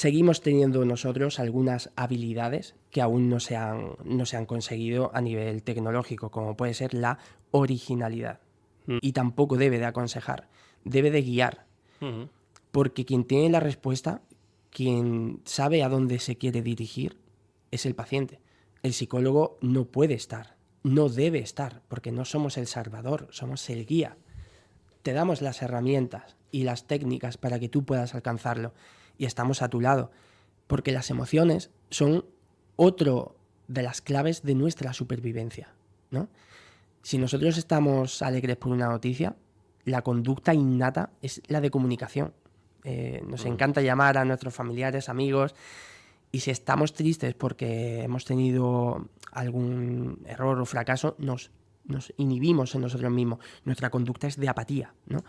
seguimos teniendo nosotros algunas habilidades que aún no se han conseguido a nivel tecnológico, como puede ser la originalidad. Mm. Y tampoco debe de aconsejar, debe de guiar, Ujú. porque quien tiene la respuesta, quien sabe a dónde se quiere dirigir, es el paciente. El psicólogo no puede estar, no debe estar, porque no somos el salvador, somos el guía. Te damos las herramientas y las técnicas para que tú puedas alcanzarlo y estamos a tu lado, porque las emociones son otro de las claves de nuestra supervivencia, ¿no? Si nosotros estamos alegres por una noticia, la conducta innata es la de comunicación. Nos encanta llamar a nuestros familiares, amigos, y si estamos tristes porque hemos tenido algún error o fracaso, nos inhibimos en nosotros mismos. Nuestra conducta es de apatía, ¿no?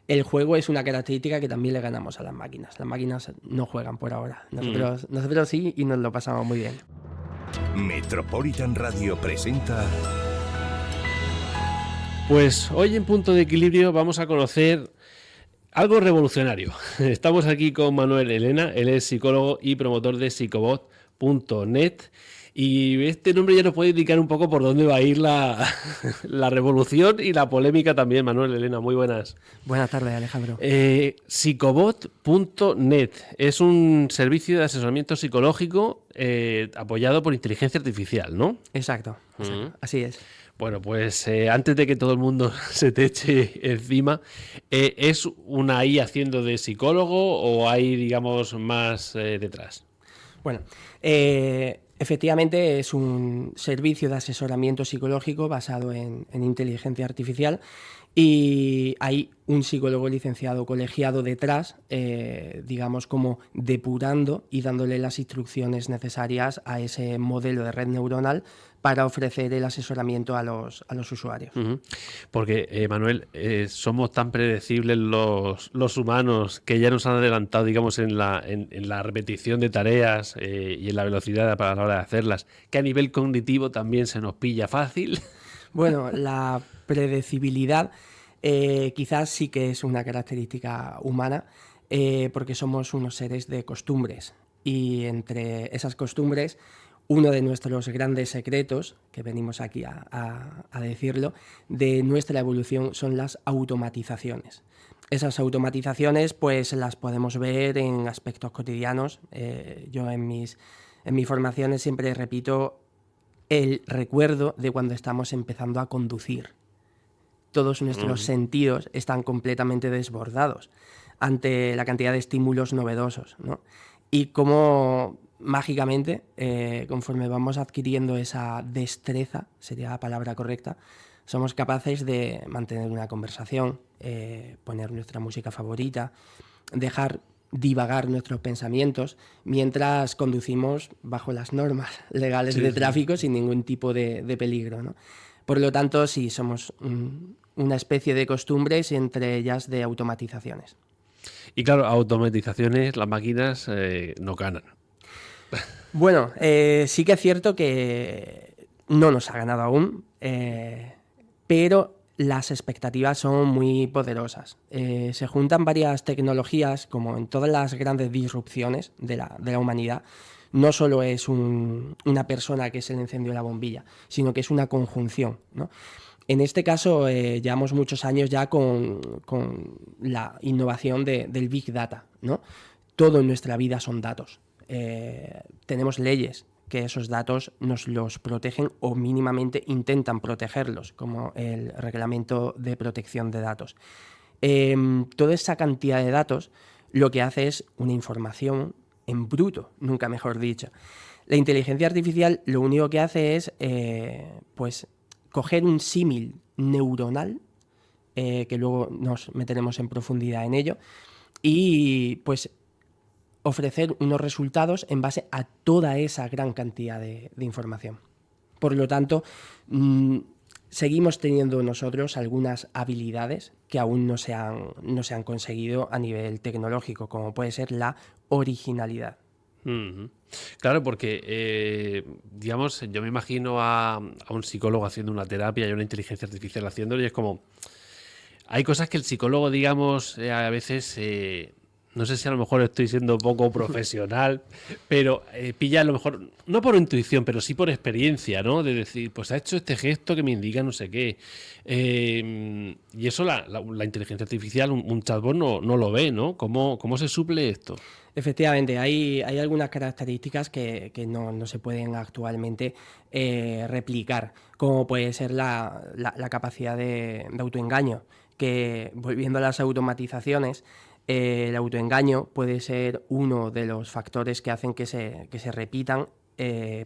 El juego es una característica que también le ganamos a las máquinas. Las máquinas no juegan por ahora. Nosotros sí, y nos lo pasamos muy bien. Metropolitan Radio presenta... Pues hoy en Punto de Equilibrio vamos a conocer algo revolucionario. Estamos aquí con Manuel Elena, él es psicólogo y promotor de psicobot.net. Y este nombre ya nos puede indicar un poco por dónde va a ir la revolución y la polémica también, Manuel Elena. Muy buenas. Buenas tardes, Alejandro. Psicobot.net es un servicio de asesoramiento psicológico apoyado por inteligencia artificial, ¿no? Exacto. Así es. Bueno, pues antes de que todo el mundo se te eche encima, ¿es una IA haciendo de psicólogo o hay, digamos, más detrás? Bueno, efectivamente es un servicio de asesoramiento psicológico basado en inteligencia artificial y hay un psicólogo licenciado colegiado detrás, digamos como depurando y dándole las instrucciones necesarias a ese modelo de red neuronal para ofrecer el asesoramiento a los usuarios. Uh-huh. Porque, Manuel, somos tan predecibles los humanos que ya nos han adelantado, digamos, en la repetición de tareas y en la velocidad para la hora de hacerlas, que a nivel cognitivo también se nos pilla fácil. Bueno, la predecibilidad quizás sí que es una característica humana, porque somos unos seres de costumbres y entre esas costumbres uno de nuestros grandes secretos, que venimos aquí a decirlo, de nuestra evolución son las automatizaciones. Esas automatizaciones pues las podemos ver en aspectos cotidianos. Yo en mis formaciones siempre repito el recuerdo de cuando estamos empezando a conducir. Todos nuestros sentidos están completamente desbordados ante la cantidad de estímulos novedosos, ¿no? Y cómo mágicamente, conforme vamos adquiriendo esa destreza, sería la palabra correcta, somos capaces de mantener una conversación, poner nuestra música favorita, dejar divagar nuestros pensamientos mientras conducimos bajo las normas legales de tráfico sin ningún tipo de peligro, ¿no? Por lo tanto, sí, somos una especie de costumbres y entre ellas de automatizaciones. Y claro, automatizaciones, las máquinas no ganan. Bueno, sí que es cierto que no nos ha ganado aún, pero las expectativas son muy poderosas. Se juntan varias tecnologías, como en todas las grandes disrupciones de la humanidad. No solo es una persona que se le encendió la bombilla, sino que es una conjunción, ¿no? En este caso, llevamos muchos años ya con la innovación del Big Data, ¿no? Todo en nuestra vida son datos. Tenemos leyes que esos datos nos los protegen o mínimamente intentan protegerlos, como el Reglamento de Protección de Datos. Toda esa cantidad de datos lo que hace es una información en bruto, nunca mejor dicho. La inteligencia artificial lo único que hace es pues coger un símil neuronal, que luego nos meteremos en profundidad en ello, y pues ofrecer unos resultados en base a toda esa gran cantidad de información. Por lo tanto, seguimos teniendo nosotros algunas habilidades que aún no se han conseguido a nivel tecnológico, como puede ser la originalidad. Uh-huh. Claro, porque, digamos, yo me imagino a un psicólogo haciendo una terapia y una inteligencia artificial haciéndolo y es como... Hay cosas que el psicólogo, digamos, a veces no sé si a lo mejor estoy siendo poco profesional, pero pilla a lo mejor, no por intuición, pero sí por experiencia, ¿no? De decir, pues ha hecho este gesto que me indica no sé qué. Y eso la inteligencia artificial, un chatbot no lo ve, ¿no? ¿Cómo se suple esto? Efectivamente, hay algunas características que no se pueden actualmente replicar, como puede ser la capacidad de autoengaño, que volviendo a las automatizaciones, el autoengaño puede ser uno de los factores que hacen que se repitan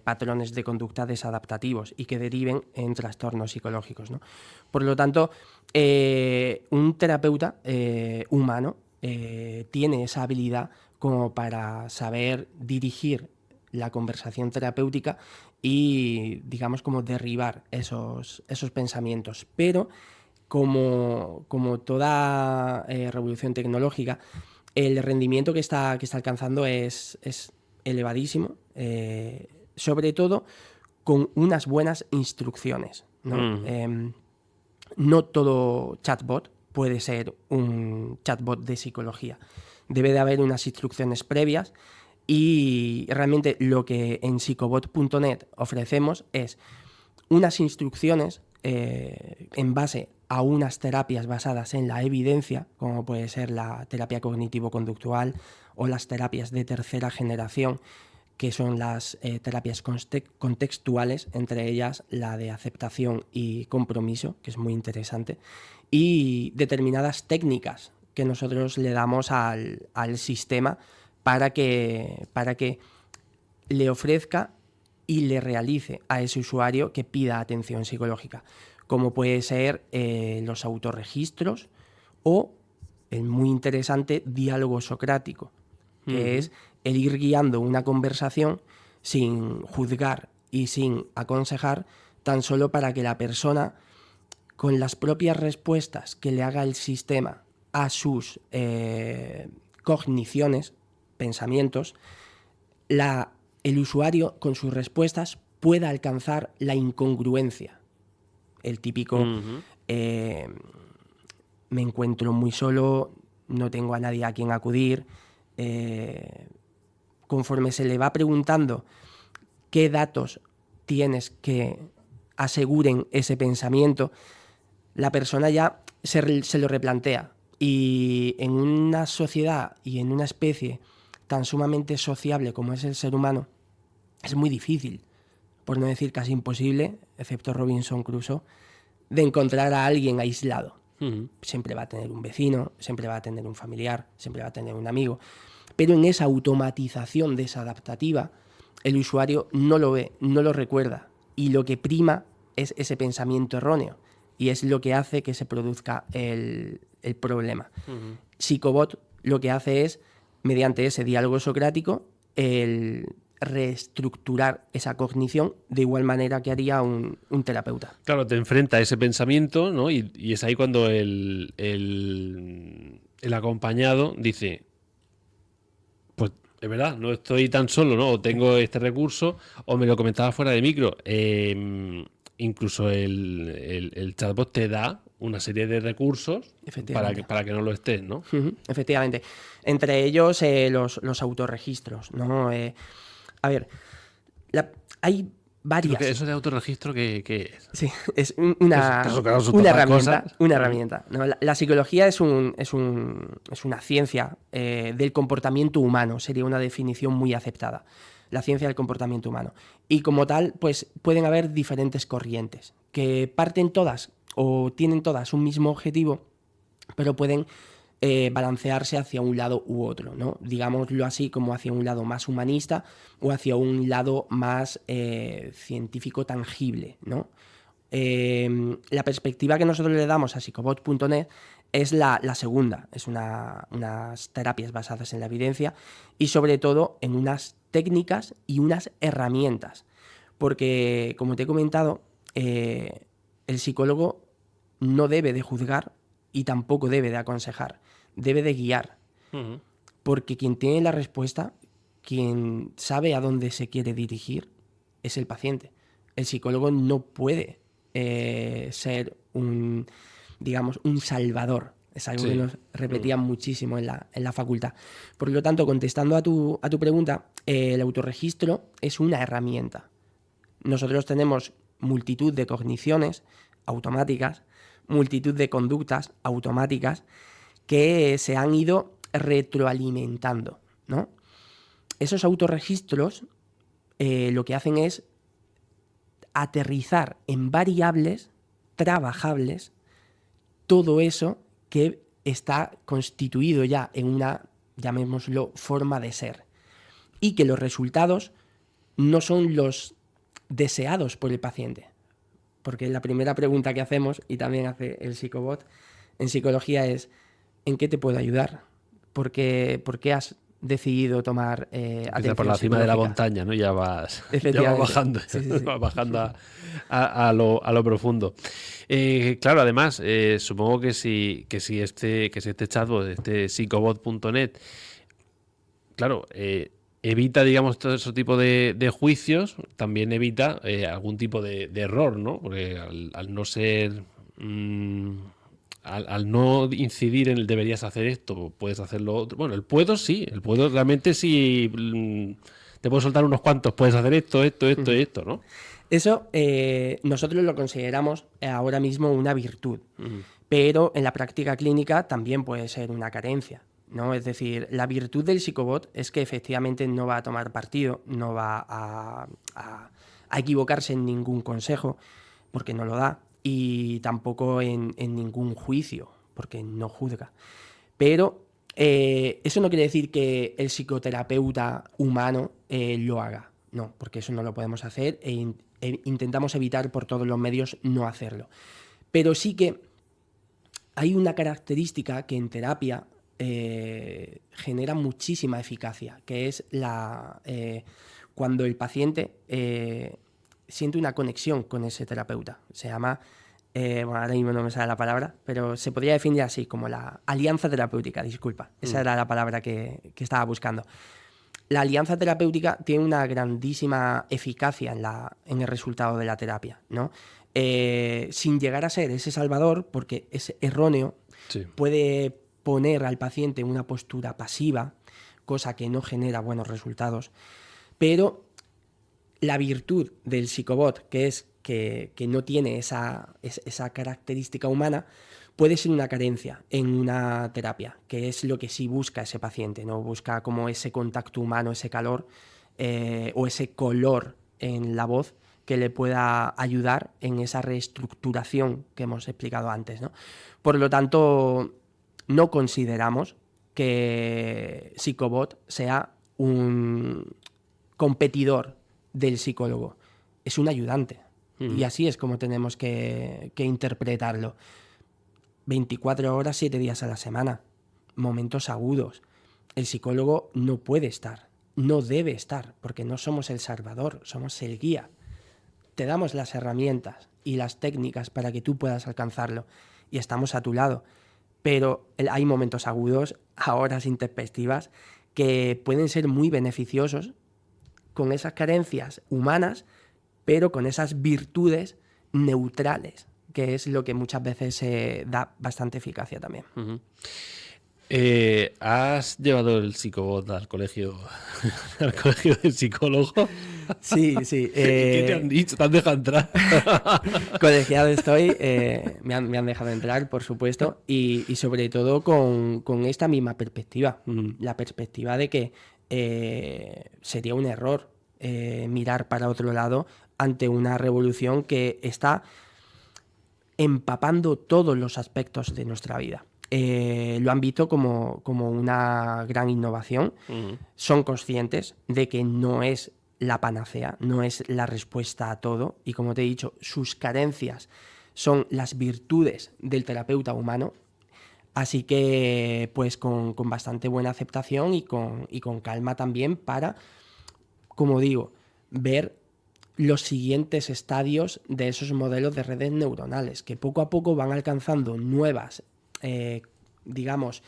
patrones de conducta desadaptativos y que deriven en trastornos psicológicos, ¿no? Por lo tanto, un terapeuta humano tiene esa habilidad como para saber dirigir la conversación terapéutica y, digamos, como derribar esos pensamientos. Pero, como toda revolución tecnológica, el rendimiento que está alcanzando es elevadísimo, sobre todo con unas buenas instrucciones, ¿no? No todo chatbot puede ser un chatbot de psicología. Debe de haber unas instrucciones previas y realmente lo que en psicobot.net ofrecemos es unas instrucciones en base a unas terapias basadas en la evidencia, como puede ser la terapia cognitivo-conductual o las terapias de tercera generación, que son las terapias contextuales, entre ellas la de aceptación y compromiso, que es muy interesante, y determinadas técnicas que nosotros le damos al sistema para que le ofrezca y le realice a ese usuario que pida atención psicológica, como puede ser los autorregistros o el muy interesante diálogo socrático, que es el ir guiando una conversación sin juzgar y sin aconsejar, tan solo para que la persona, con las propias respuestas que le haga el sistema a sus cogniciones, pensamientos, el usuario con sus respuestas pueda alcanzar la incongruencia. El típico me encuentro muy solo, no tengo a nadie a quien acudir. Conforme se le va preguntando qué datos tienes que aseguren ese pensamiento, la persona ya se lo replantea. Y en una sociedad y en una especie tan sumamente sociable como es el ser humano, es muy difícil, por no decir casi imposible, excepto Robinson Crusoe, de encontrar a alguien aislado. Siempre va a tener un vecino, siempre va a tener un familiar, siempre va a tener un amigo. Pero en esa automatización desadaptativa, el usuario no lo ve, no lo recuerda. Y lo que prima es ese pensamiento erróneo. Y es lo que hace que se produzca el problema. Psicobot lo que hace es, mediante ese diálogo socrático, el reestructurar esa cognición de igual manera que haría un terapeuta. Claro, te enfrenta a ese pensamiento, ¿no? Y es ahí cuando el acompañado dice, pues es verdad, no estoy tan solo, ¿no? O tengo este recurso, o me lo comentaba fuera de micro. Incluso el chatbot te da una serie de recursos para que no lo estés, ¿no? Efectivamente. Entre ellos los autorregistros, ¿no? A ver, hay varias. ¿Eso de autorregistro qué es? Sí, es una herramienta. ¿No? La psicología es una ciencia del comportamiento humano, sería una definición muy aceptada. La ciencia del comportamiento humano. Y como tal, pues pueden haber diferentes corrientes que parten todas o tienen todas un mismo objetivo, pero pueden balancearse hacia un lado u otro, ¿no? Digámoslo así, como hacia un lado más humanista o hacia un lado más científico tangible, ¿no? La perspectiva que nosotros le damos a psicobot.net es la segunda, es unas terapias basadas en la evidencia y sobre todo en unas técnicas y unas herramientas, porque como te he comentado, el psicólogo no debe de juzgar y tampoco debe de aconsejar, debe de guiar, porque quien tiene la respuesta, quien sabe a dónde se quiere dirigir, es el paciente. El psicólogo no puede ser un salvador. Es algo Sí. que nos repetían muchísimo en la facultad. Por lo tanto, contestando a tu pregunta, el autorregistro es una herramienta. Nosotros tenemos multitud de cogniciones automáticas, multitud de conductas automáticas que se han ido retroalimentando, ¿no? Esos autorregistros lo que hacen es aterrizar en variables trabajables todo eso que está constituido ya en una, llamémoslo, forma de ser. Y que los resultados no son los deseados por el paciente. Porque la primera pregunta que hacemos, y también hace el psicobot en psicología, es ¿en qué te puedo ayudar? ¿Por qué has decidido tomar Empieza atención por la cima de la psicológica? montaña, ¿no? Ya vas Efectivamente. bajando, Sí, sí, sí. vas bajando a lo profundo. Claro, además, supongo que si este chatbot, este psicobot.net, claro, evita, digamos, todo ese tipo de juicios, también evita algún tipo de error, ¿no? Porque al no ser... al no incidir en el deberías hacer esto, puedes hacerlo otro. Bueno, el puedo realmente sí, te puedo soltar unos cuantos, puedes hacer esto y esto, ¿no? Eso nosotros lo consideramos ahora mismo una virtud, pero en la práctica clínica también puede ser una carencia, ¿no? Es decir, la virtud del psicobot es que efectivamente no va a tomar partido, no va a equivocarse en ningún consejo, porque no lo da, y tampoco en ningún juicio, porque no juzga. Pero eso no quiere decir que el psicoterapeuta humano lo haga. No, porque eso no lo podemos hacer e intentamos evitar por todos los medios no hacerlo. Pero sí que hay una característica que en terapia genera muchísima eficacia, que es cuando el paciente siente una conexión con ese terapeuta. Se llama, bueno, ahora mismo no me sale la palabra, pero se podría definir así, como la alianza terapéutica, disculpa. Esa era la palabra que estaba buscando. La alianza terapéutica tiene una grandísima eficacia en el resultado de la terapia, ¿no? Sin llegar a ser ese salvador, porque es erróneo, Sí. puede poner al paciente en una postura pasiva, cosa que no genera buenos resultados, pero la virtud del psicobot, que es que no tiene esa característica humana, puede ser una carencia en una terapia, que es lo que sí busca ese paciente, ¿no? Busca como ese contacto humano, ese calor o ese color en la voz que le pueda ayudar en esa reestructuración que hemos explicado antes, ¿no? Por lo tanto, no consideramos que Psicobot sea un competidor del psicólogo, es un ayudante. Y así es como tenemos que interpretarlo. 24 horas, 7 días a la semana, momentos agudos. El psicólogo no puede estar, no debe estar, porque no somos el salvador, somos el guía. Te damos las herramientas y las técnicas para que tú puedas alcanzarlo y estamos a tu lado. Pero hay momentos agudos, a horas intempestivas, que pueden ser muy beneficiosos con esas carencias humanas, pero con esas virtudes neutrales, que es lo que muchas veces da bastante eficacia también. ¿Has llevado el psicobot al colegio del psicólogo? Sí, sí. ¿Qué te han dicho? ¿Te han dejado entrar? Colegiado estoy, me han dejado entrar, por supuesto, y sobre todo con esta misma perspectiva, la perspectiva de que sería un error mirar para otro lado ante una revolución que está empapando todos los aspectos de nuestra vida. Lo han visto como una gran innovación. Son conscientes de que no es la panacea, no es la respuesta a todo. Y como te he dicho, sus carencias son las virtudes del terapeuta humano. Así que, pues, con bastante buena aceptación y con calma también para, como digo, ver los siguientes estadios de esos modelos de redes neuronales, que poco a poco van alcanzando nuevas, digamos,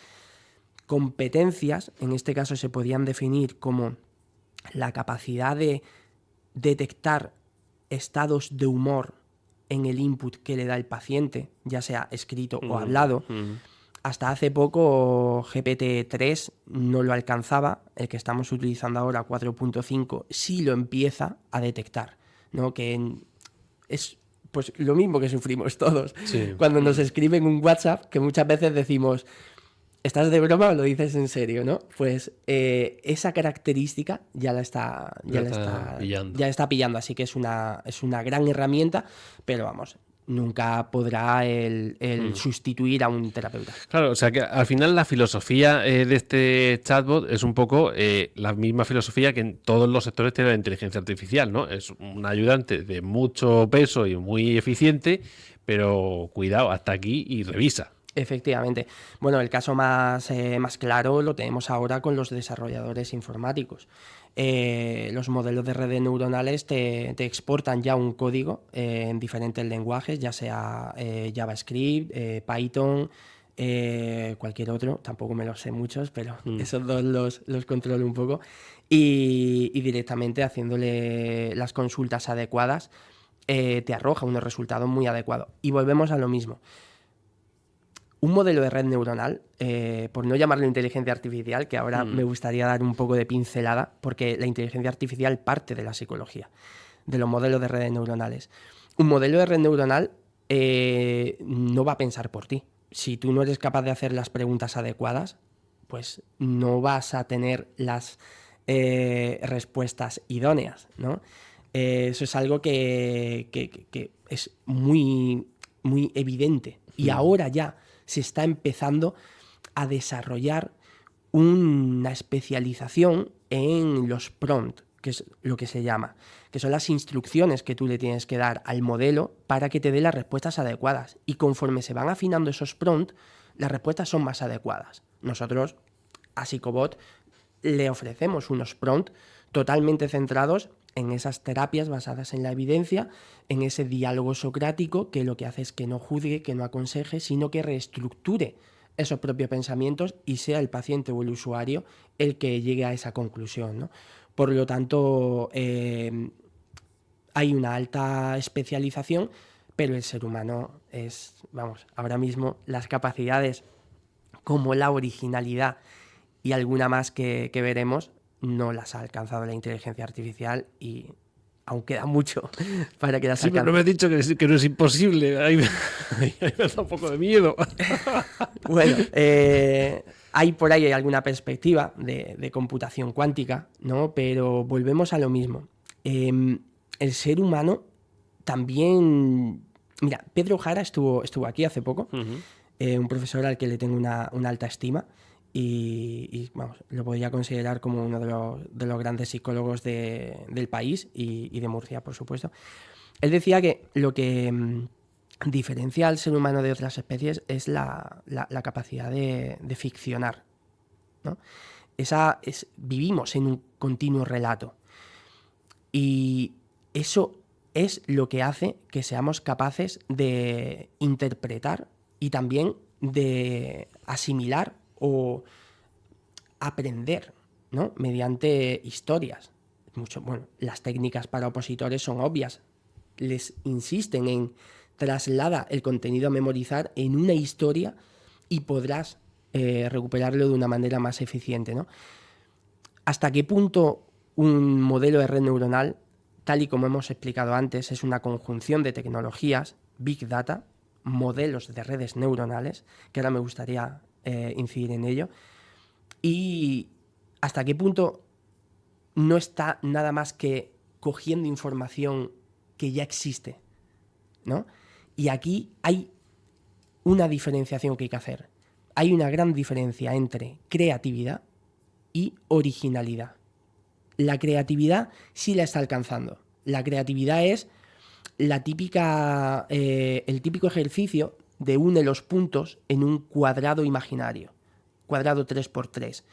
competencias. En este caso se podían definir como la capacidad de detectar estados de humor en el input que le da el paciente, ya sea escrito o hablado, hasta hace poco GPT-3 no lo alcanzaba, el que estamos utilizando ahora, 4.5, sí lo empieza a detectar, ¿no? Es pues lo mismo que sufrimos todos. Sí. Cuando nos escriben un WhatsApp, que muchas veces decimos, ¿estás de broma o lo dices en serio, no? Pues esa característica ya la está pillando. ya está pillando, así que es una gran herramienta, pero vamos, nunca podrá el sustituir a un terapeuta. Claro, o sea que al final la filosofía de este chatbot es un poco la misma filosofía que en todos los sectores tiene la inteligencia artificial, ¿no? Es un ayudante de mucho peso y muy eficiente, pero cuidado, hasta aquí y revisa. Efectivamente. Bueno, el caso más claro lo tenemos ahora con los desarrolladores informáticos. Los modelos de redes neuronales te exportan ya un código en diferentes lenguajes, ya sea JavaScript, Python, cualquier otro. Tampoco me los sé muchos, pero esos dos los controlo un poco. Y directamente haciéndole las consultas adecuadas, te arroja unos resultados muy adecuados. Y volvemos a lo mismo. Un modelo de red neuronal, por no llamarlo inteligencia artificial, que ahora me gustaría dar un poco de pincelada, porque la inteligencia artificial parte de la psicología, de los modelos de redes neuronales. Un modelo de red neuronal no va a pensar por ti. Si tú no eres capaz de hacer las preguntas adecuadas, pues no vas a tener las respuestas idóneas, ¿no? Eso es algo que es muy, muy evidente. Y ahora ya se está empezando a desarrollar una especialización en los prompts, que es lo que se llama, que son las instrucciones que tú le tienes que dar al modelo para que te dé las respuestas adecuadas. Y conforme se van afinando esos prompts, las respuestas son más adecuadas. Nosotros, a Psychobot, le ofrecemos unos prompts totalmente centrados en esas terapias basadas en la evidencia, en ese diálogo socrático que lo que hace es que no juzgue, que no aconseje, sino que reestructure esos propios pensamientos y sea el paciente o el usuario el que llegue a esa conclusión, ¿no? Por lo tanto, hay una alta especialización, pero el ser humano es, vamos, ahora mismo las capacidades como la originalidad y alguna más que veremos, no las ha alcanzado la inteligencia artificial y aún queda mucho para que las alcance. Sí, pero no me has dicho que no es imposible. Ahí me da un poco de miedo. Bueno, hay por ahí alguna perspectiva de computación cuántica, ¿no? Pero volvemos a lo mismo. El ser humano también... Mira, Pedro Jara estuvo aquí hace poco, un profesor al que le tengo una alta estima. Y vamos, lo podría considerar como uno de los grandes psicólogos del país y de Murcia, por supuesto. Él decía que lo que diferencia al ser humano de otras especies es la capacidad de ficcionar, ¿no? Vivimos en un continuo relato y eso es lo que hace que seamos capaces de interpretar y también de asimilar o aprender, ¿no? Mediante historias. Bueno, las técnicas para opositores son obvias. Les insisten en traslada el contenido a memorizar en una historia y podrás recuperarlo de una manera más eficiente, ¿no? ¿Hasta qué punto un modelo de red neuronal, tal y como hemos explicado antes, es una conjunción de tecnologías, Big Data, modelos de redes neuronales, que ahora me gustaría incidir en ello, y hasta qué punto no está nada más que cogiendo información que ya existe, ¿no? Y aquí hay una diferenciación que hay que hacer. Hay una gran diferencia entre creatividad y originalidad. La creatividad sí la está alcanzando. La creatividad es el típico ejercicio de une los puntos en un cuadrado imaginario, cuadrado 3×3.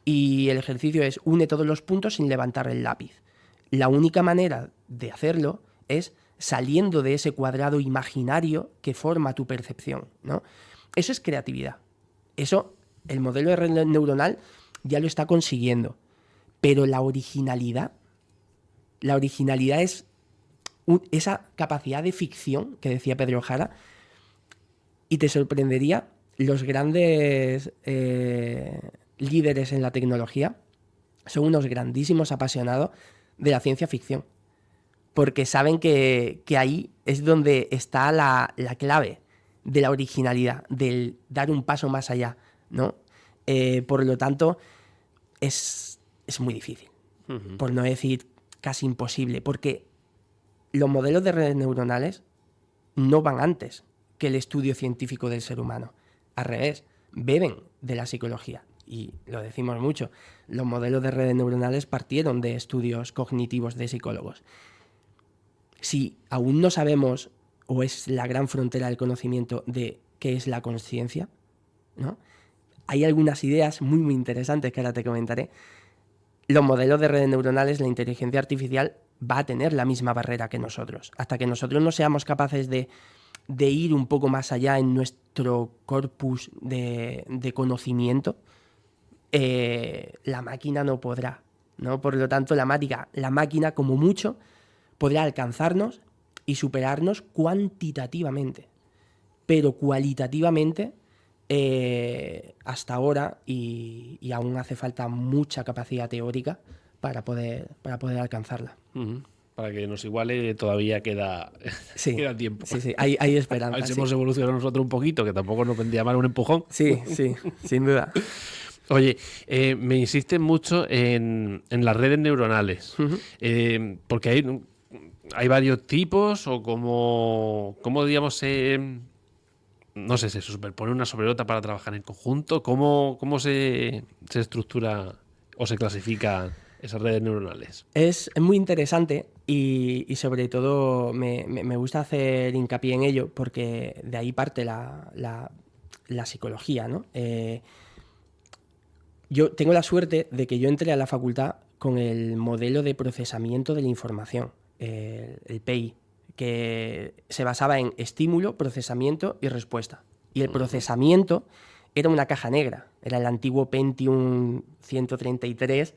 Y el ejercicio es une todos los puntos sin levantar el lápiz. La única manera de hacerlo es saliendo de ese cuadrado imaginario que forma tu percepción, ¿no? Eso es creatividad. Eso, el modelo de red neuronal ya lo está consiguiendo. Pero la originalidad es esa capacidad de ficción que decía Pedro Jara, y te sorprendería los grandes líderes en la tecnología son unos grandísimos apasionados de la ciencia ficción, porque saben que ahí es donde está la clave de la originalidad, del dar un paso más allá, ¿no? Por lo tanto, es muy difícil, por no decir casi imposible, porque los modelos de redes neuronales no van antes que el estudio científico del ser humano. Al revés, beben de la psicología. Y lo decimos mucho, los modelos de redes neuronales partieron de estudios cognitivos de psicólogos. Si aún no sabemos, o es la gran frontera del conocimiento de qué es la consciencia, ¿no? Hay algunas ideas muy, muy interesantes que ahora te comentaré. Los modelos de redes neuronales, la inteligencia artificial, va a tener la misma barrera que nosotros. Hasta que nosotros no seamos capaces de ir un poco más allá en nuestro corpus de conocimiento, la máquina no podrá, ¿no? Por lo tanto, la máquina, como mucho, podrá alcanzarnos y superarnos cuantitativamente, pero cualitativamente hasta ahora, y aún hace falta mucha capacidad teórica para poder alcanzarla. Para que nos iguale todavía queda tiempo. Sí, hay esperanza. A ver si hemos evolucionado nosotros un poquito, que tampoco nos vendría mal un empujón. Sí, sin duda. Oye, me insisten mucho en las redes neuronales, porque hay varios tipos, o como digamos, no sé, se superpone una sobre otra para trabajar en conjunto. ¿Cómo se estructura o se clasifica esas redes neuronales? Es muy interesante y sobre todo me gusta hacer hincapié en ello, porque de ahí parte la psicología, ¿no? Yo tengo la suerte de que yo entré a la facultad con el modelo de procesamiento de la información, el PI, que se basaba en estímulo, procesamiento y respuesta. Y el procesamiento era una caja negra, era el antiguo Pentium 133,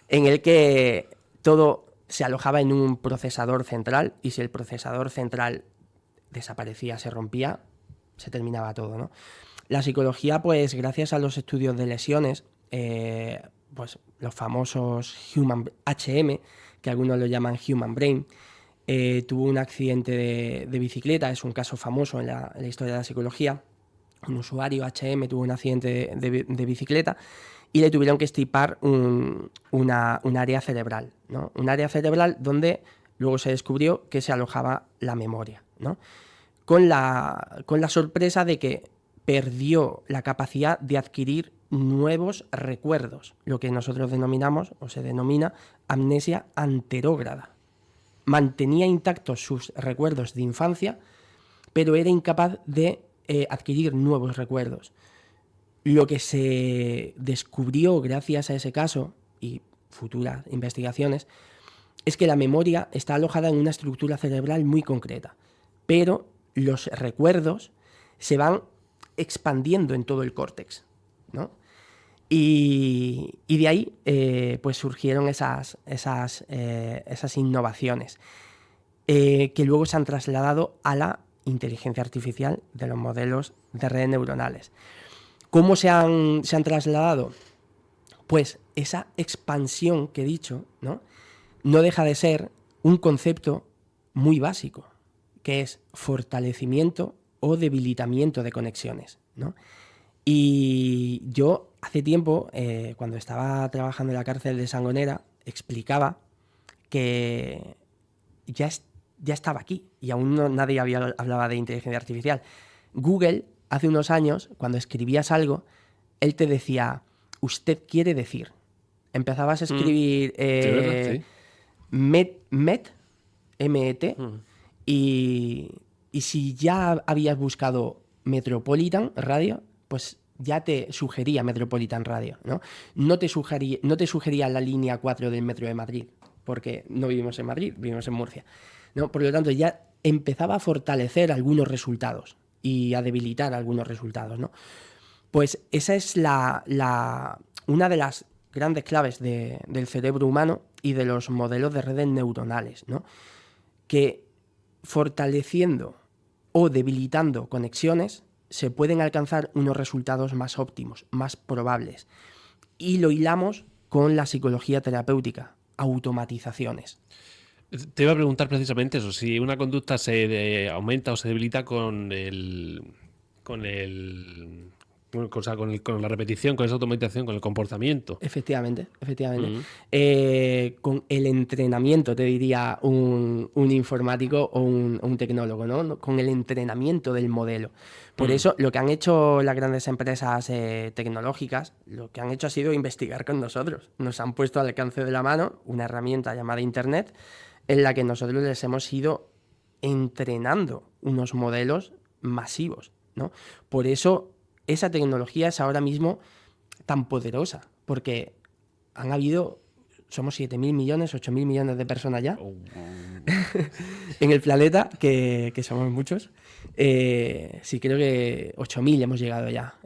en el que todo se alojaba en un procesador central, y si el procesador central desaparecía, se rompía, se terminaba todo, ¿no? La psicología, pues gracias a los estudios de lesiones, pues los famosos HM, que algunos lo llaman Human Brain, tuvo un accidente de bicicleta, es un caso famoso en la historia de la psicología. Un usuario HM tuvo un accidente de bicicleta y le tuvieron que extirpar un área cerebral, ¿no? Un área cerebral donde luego se descubrió que se alojaba la memoria, ¿no? Con la sorpresa de que perdió la capacidad de adquirir nuevos recuerdos, lo que nosotros denominamos, o se denomina, amnesia anterógrada. Mantenía intactos sus recuerdos de infancia, pero era incapaz de adquirir nuevos recuerdos. Lo que se descubrió gracias a ese caso y futuras investigaciones es que la memoria está alojada en una estructura cerebral muy concreta, pero los recuerdos se van expandiendo en todo el córtex, ¿no? Y de ahí pues surgieron esas innovaciones que luego se han trasladado a la inteligencia artificial de los modelos de redes neuronales. ¿Cómo se han trasladado? Pues esa expansión que he dicho, ¿no? No deja de ser un concepto muy básico, que es fortalecimiento o debilitamiento de conexiones, ¿no? Y yo hace tiempo, cuando estaba trabajando en la cárcel de Sangonera, explicaba que ya estaba aquí y aún nadie hablaba de inteligencia artificial. Google, hace unos años, cuando escribías algo, él te decía, usted quiere decir. Empezabas a escribir sí. MET, y si ya habías buscado Metropolitan Radio, pues ya te sugería Metropolitan Radio, ¿no? No te sugería la línea 4 del Metro de Madrid, porque no vivimos en Madrid, vivimos en Murcia, ¿no? Por lo tanto, ya empezaba a fortalecer algunos resultados y a debilitar algunos resultados, ¿no? Pues esa es una de las grandes claves del cerebro humano y de los modelos de redes neuronales, ¿no? Que fortaleciendo o debilitando conexiones, se pueden alcanzar unos resultados más óptimos, más probables. Y lo hilamos con la psicología terapéutica, automatizaciones. Te iba a preguntar precisamente eso, si una conducta se aumenta o se debilita con la repetición, con esa automatización, con el comportamiento. Efectivamente. Con el entrenamiento, te diría un informático o un tecnólogo, ¿no? Con el entrenamiento del modelo. Por eso, lo que han hecho las grandes empresas tecnológicas, lo que han hecho ha sido investigar con nosotros. Nos han puesto al alcance de la mano una herramienta llamada Internet, en la que nosotros les hemos ido entrenando unos modelos masivos, ¿no? Por eso esa tecnología es ahora mismo tan poderosa, porque somos 7.000 millones, 8.000 millones de personas ya en el planeta, que somos muchos. Sí, creo que 8.000 hemos llegado ya,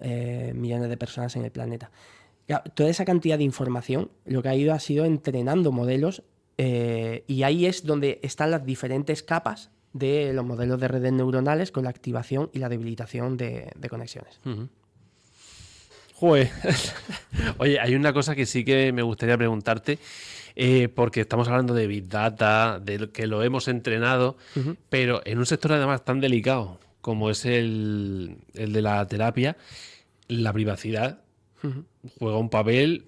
millones de personas en el planeta. Claro, toda esa cantidad de información, lo que ha sido entrenando modelos, y ahí es donde están las diferentes capas de los modelos de redes neuronales con la activación y la debilitación de conexiones. Joder. Oye, hay una cosa que sí que me gustaría preguntarte, porque estamos hablando de Big Data, de que lo hemos entrenado, pero en un sector además tan delicado como es el de la terapia, la privacidad juega un papel,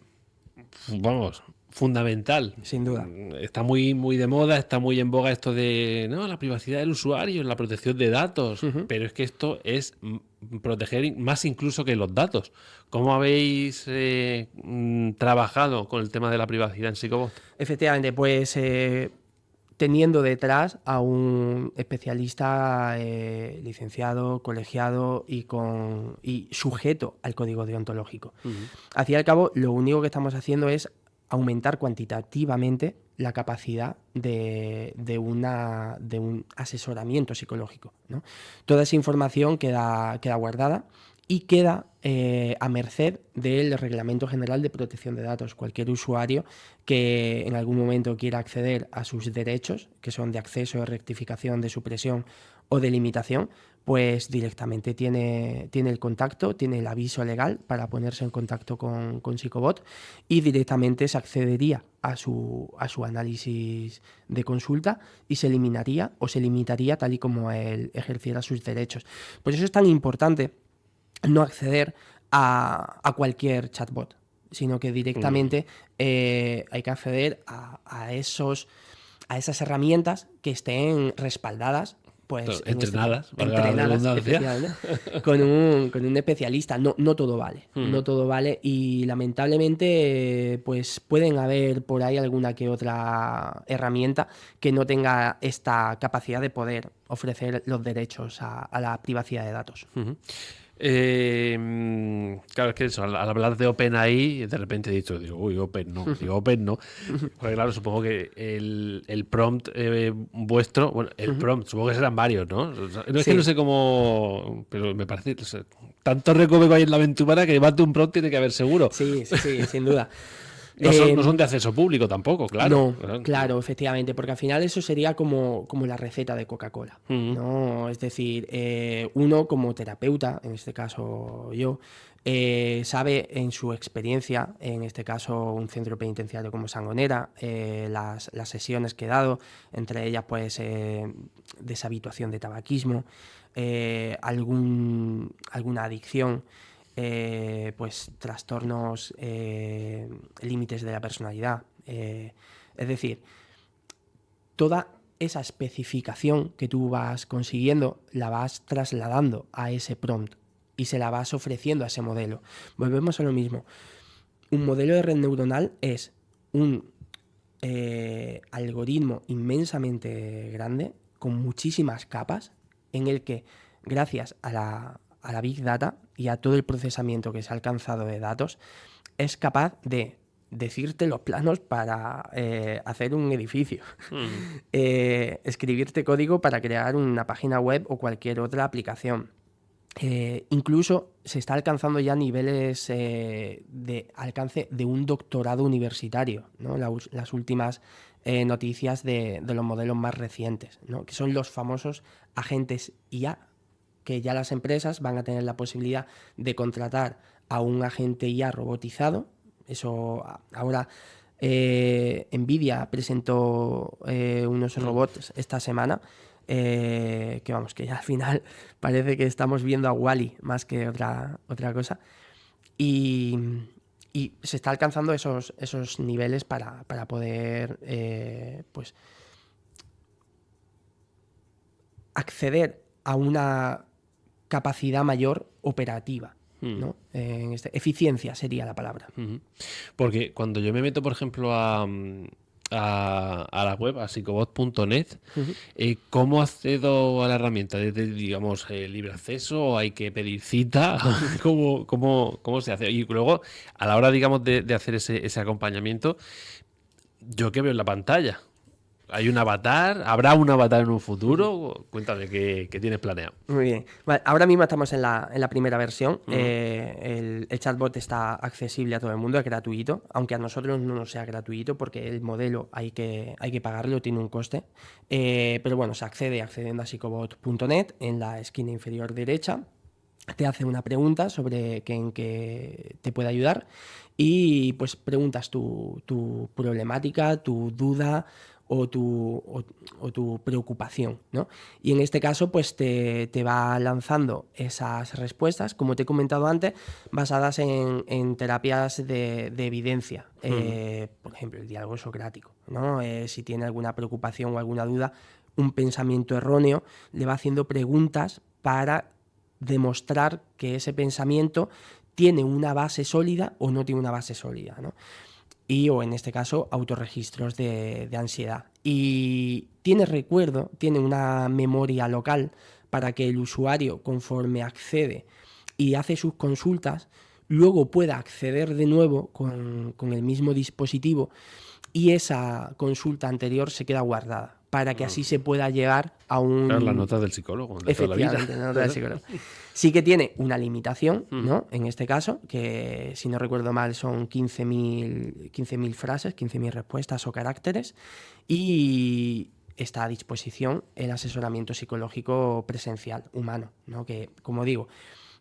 vamos, fundamental. Sin duda. Está muy, muy de moda, está muy en boga esto de la privacidad del usuario, la protección de datos, pero es que esto es proteger más incluso que los datos. ¿Cómo habéis trabajado con el tema de la privacidad en Psychobot? Efectivamente, pues teniendo detrás a un especialista licenciado, colegiado y sujeto al código deontológico. Al fin y al cabo, lo único que estamos haciendo es aumentar cuantitativamente la capacidad de un asesoramiento psicológico, ¿no? Toda esa información queda guardada y queda a merced del Reglamento General de Protección de Datos. Cualquier usuario que en algún momento quiera acceder a sus derechos, que son de acceso, de rectificación, de supresión o de limitación, pues directamente tiene el contacto, tiene el aviso legal para ponerse en contacto con Psychobot, y directamente se accedería a su análisis de consulta y se eliminaría o se limitaría tal y como él ejerciera sus derechos. Por eso es tan importante no acceder a cualquier chatbot, sino que directamente hay que acceder a esas herramientas que estén respaldadas, pues entrenadas, efectivamente, con un especialista. No todo vale, no todo vale, y lamentablemente pues pueden haber por ahí alguna que otra herramienta que no tenga esta capacidad de poder ofrecer los derechos a la privacidad de datos. Claro, es que eso, al hablar de OpenAI, de repente digo, Open no. Porque claro, supongo que el prompt vuestro, bueno, el prompt, supongo que serán varios, ¿no? O sea, es que no sé cómo, pero me parece, o sea, tanto recoveco hay en la aventura que más de un prompt tiene que haber seguro. Sí, sin duda. No son de acceso público tampoco, claro. No, claro, efectivamente, porque al final eso sería como la receta de Coca-Cola, ¿no? Es decir, uno como terapeuta, en este caso yo, sabe en su experiencia, en este caso un centro penitenciario como Sangonera, las sesiones que he dado, entre ellas pues deshabituación de tabaquismo, alguna adicción, pues trastornos, límites de la personalidad. Es decir, toda esa especificación que tú vas consiguiendo la vas trasladando a ese prompt y se la vas ofreciendo a ese modelo. Volvemos a lo mismo. Un modelo de red neuronal es un algoritmo inmensamente grande, con muchísimas capas, en el que gracias a la Big Data y a todo el procesamiento que se ha alcanzado de datos, es capaz de decirte los planos para hacer un edificio, escribirte código para crear una página web o cualquier otra aplicación. Incluso se está alcanzando ya niveles de alcance de un doctorado universitario, ¿no? Las últimas noticias de los modelos más recientes, ¿no? Que son los famosos agentes IA que ya las empresas van a tener la posibilidad de contratar a un agente IA robotizado. Eso ahora Nvidia presentó unos robots esta semana que vamos, que ya al final parece que estamos viendo a Wall-E más que otra cosa. Y se está alcanzando esos niveles para poder pues acceder a una capacidad mayor operativa, ¿no? Eficiencia sería la palabra. Porque cuando yo me meto, por ejemplo, a la web, a psicobot.net, ¿cómo accedo a la herramienta? ¿Desde, digamos, libre acceso o hay que pedir cita? ¿Cómo se hace? Y luego, a la hora, digamos, de hacer ese acompañamiento, ¿yo qué veo en la pantalla? ¿Hay un avatar? ¿Habrá un avatar en un futuro? Cuéntame qué tienes planeado. Muy bien. Vale, ahora mismo estamos en la primera versión. El chatbot está accesible a todo el mundo, es gratuito, aunque a nosotros no nos sea gratuito porque el modelo hay que pagarlo, tiene un coste. Pero bueno, se accede accediendo a psicobot.net en la esquina inferior derecha. Te hace una pregunta sobre en qué te puede ayudar y pues preguntas tu problemática, tu duda o tu preocupación, ¿no? Y en este caso pues te va lanzando esas respuestas, como te he comentado antes, basadas en terapias de evidencia. Por ejemplo, el diálogo socrático, ¿no? Si tiene alguna preocupación o alguna duda, un pensamiento erróneo, le va haciendo preguntas para demostrar que ese pensamiento tiene una base sólida o no tiene una base sólida, ¿no? O en este caso, autorregistros de ansiedad. Y tiene recuerdo, tiene una memoria local para que el usuario, conforme accede y hace sus consultas, luego pueda acceder de nuevo con el mismo dispositivo y esa consulta anterior se queda guardada para que así se pueda llegar a un... Claro, las notas del psicólogo de toda la vida. Efectivamente, las notas del psicólogo. Sí que tiene una limitación, ¿no? En este caso, que si no recuerdo mal son 15.000 frases, 15.000 respuestas o caracteres, y está a disposición el asesoramiento psicológico presencial, humano, ¿no? Que, como digo,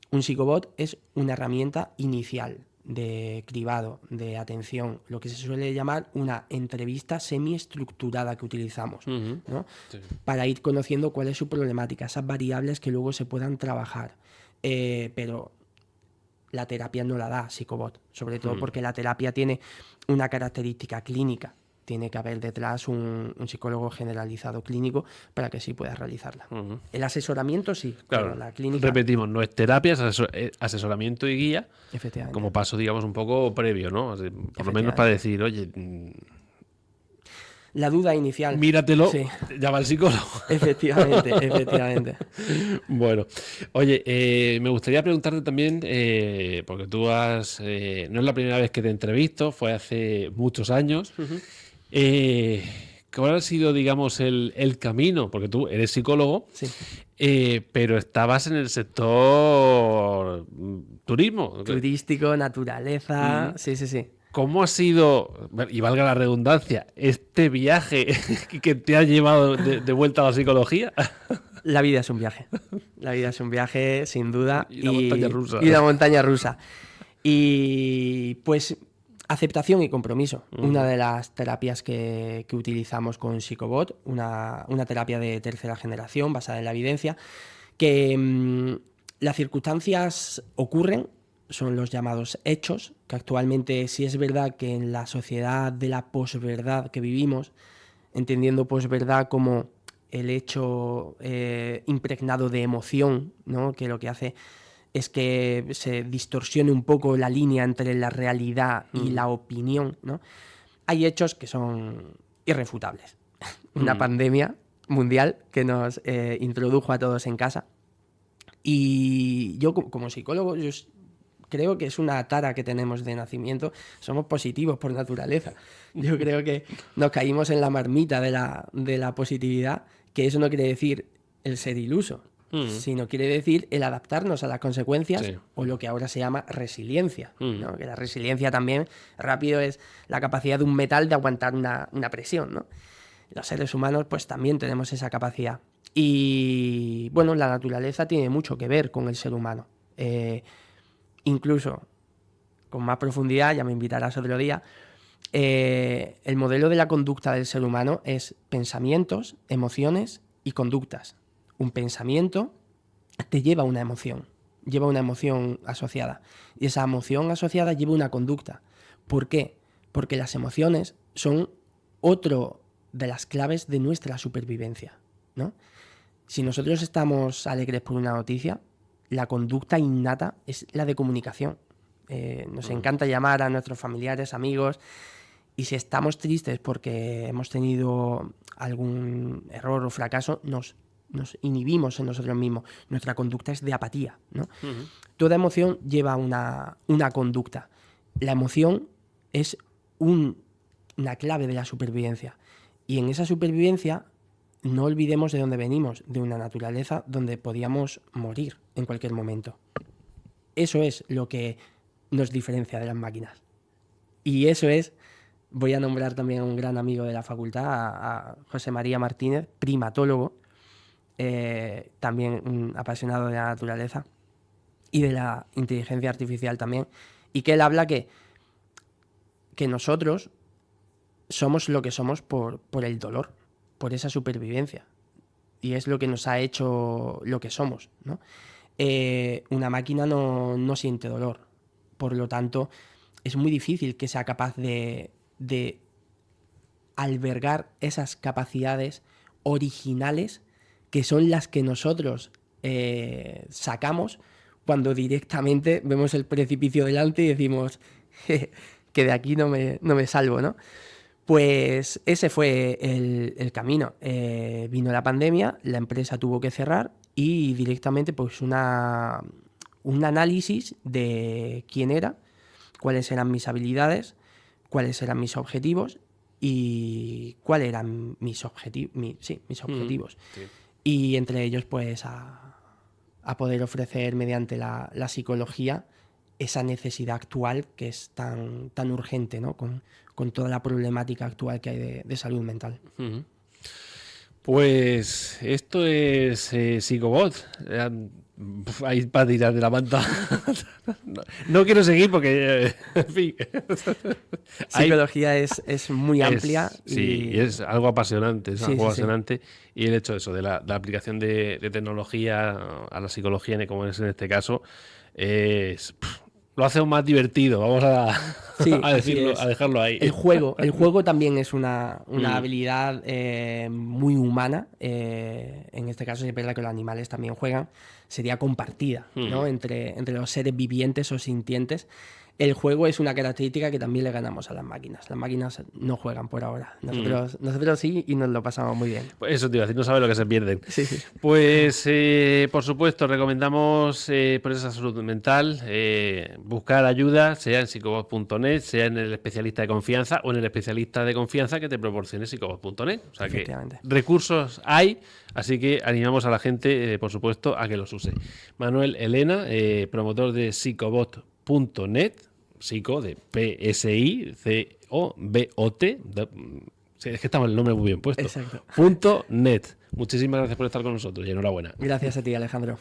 un psicobot es una herramienta inicial de cribado, de atención, lo que se suele llamar una entrevista semiestructurada que utilizamos, ¿no? Sí. Para ir conociendo cuál es su problemática, esas variables que luego se puedan trabajar. Pero la terapia no la da psicobot, sobre todo porque la terapia tiene una característica clínica. Tiene que haber detrás un psicólogo generalizado clínico para que sí pueda realizarla. El asesoramiento sí, claro, pero la clínica... Repetimos, no es terapia, es asesoramiento y guía. Efectivamente. Como paso, digamos, un poco previo, ¿no? Por lo menos para decir, oye... La duda inicial. Míratelo, sí. Llama al psicólogo. Efectivamente. Bueno, oye, me gustaría preguntarte también, porque tú no es la primera vez que te entrevisto, fue hace muchos años. ¿Cuál ha sido, digamos, el camino? Porque tú eres psicólogo, sí. Pero estabas en el sector turismo. Turístico, naturaleza, sí. ¿Cómo ha sido, y valga la redundancia, este viaje que te ha llevado de vuelta a la psicología? La vida es un viaje. La vida es un viaje, sin duda. Y una montaña rusa. Y una montaña rusa. Y pues aceptación y compromiso. Una de las terapias que utilizamos con Psicobot, una terapia de tercera generación basada en la evidencia, que las circunstancias ocurren, son los llamados hechos, que actualmente sí es verdad que en la sociedad de la posverdad que vivimos, entendiendo posverdad como el hecho impregnado de emoción, ¿no? Que lo que hace es que se distorsione un poco la línea entre la realidad y la opinión, ¿no? Hay hechos que son irrefutables. Una pandemia mundial que nos introdujo a todos en casa. Y yo como psicólogo, yo creo que es una tara que tenemos de nacimiento. Somos positivos por naturaleza. Yo creo que nos caímos en la marmita de la positividad, que eso no quiere decir el ser iluso, sino quiere decir el adaptarnos a las consecuencias, o lo que ahora se llama resiliencia, ¿no? Que la resiliencia también, rápido, es la capacidad de un metal de aguantar una presión, ¿no? Los seres humanos pues también tenemos esa capacidad. Y bueno, la naturaleza tiene mucho que ver con el ser humano. Incluso con más profundidad, ya me invitarás otro día, el modelo de la conducta del ser humano es pensamientos, emociones y conductas. Un pensamiento te lleva a una emoción asociada. Y esa emoción asociada lleva una conducta. ¿Por qué? Porque las emociones son otro de las claves de nuestra supervivencia, ¿no? Si nosotros estamos alegres por una noticia, la conducta innata es la de comunicación. Nos encanta llamar a nuestros familiares, amigos, y si estamos tristes porque hemos tenido algún error o fracaso, nos inhibimos en nosotros mismos. Nuestra conducta es de apatía, ¿no? Toda emoción lleva una conducta. La emoción es una clave de la supervivencia. Y en esa supervivencia no olvidemos de dónde venimos, de una naturaleza donde podíamos morir en cualquier momento. Eso es lo que nos diferencia de las máquinas. Y eso es, voy a nombrar también a un gran amigo de la facultad, a José María Martínez, primatólogo, también un apasionado de la naturaleza y de la inteligencia artificial también, y que él habla que nosotros somos lo que somos por el dolor, por esa supervivencia, y es lo que nos ha hecho lo que somos, ¿no? Una máquina no siente dolor, por lo tanto es muy difícil que sea capaz de albergar esas capacidades originales que son las que nosotros sacamos cuando directamente vemos el precipicio delante y decimos que de aquí no me salvo, ¿no? Pues ese fue el camino. Vino la pandemia, la empresa tuvo que cerrar y directamente pues un análisis de quién era, cuáles eran mis habilidades, cuáles eran mis objetivos y cuáles eran mis objetivos. Sí. Y entre ellos pues a poder ofrecer mediante la psicología esa necesidad actual que es tan urgente, ¿no? Con toda la problemática actual que hay de salud mental. Uh-huh. Pues esto es Psicobot. Ahí para tirar de la manta. No quiero seguir porque, en fin. Psicología es muy amplia. Sí, y es algo apasionante. Es algo apasionante. Sí. Y el hecho de eso, de la aplicación de tecnología a la psicología, como es en este caso, lo hace aún más divertido. Vamos a decirlo, a dejarlo ahí. El juego también es una habilidad muy humana. En este caso, es verdad que los animales también juegan. Sería compartida, ¿no? Entre los seres vivientes o sintientes. El juego es una característica que también le ganamos a las máquinas. Las máquinas no juegan por ahora. Nosotros sí, y nos lo pasamos muy bien. Pues eso te iba a decir, no sabes lo que se pierden. Sí. Pues, por supuesto, recomendamos por esa salud mental buscar ayuda, sea en psicobot.net, sea en el especialista de confianza o en el especialista de confianza que te proporcione psicobot.net. O sea que recursos hay, así que animamos a la gente, por supuesto, a que los use. Manuel Elena, promotor de psicobot.net, psico de PSICOBOT, es que estamos el nombre muy bien puesto. Exacto. .net. Muchísimas gracias por estar con nosotros y enhorabuena. Gracias a ti, Alejandro.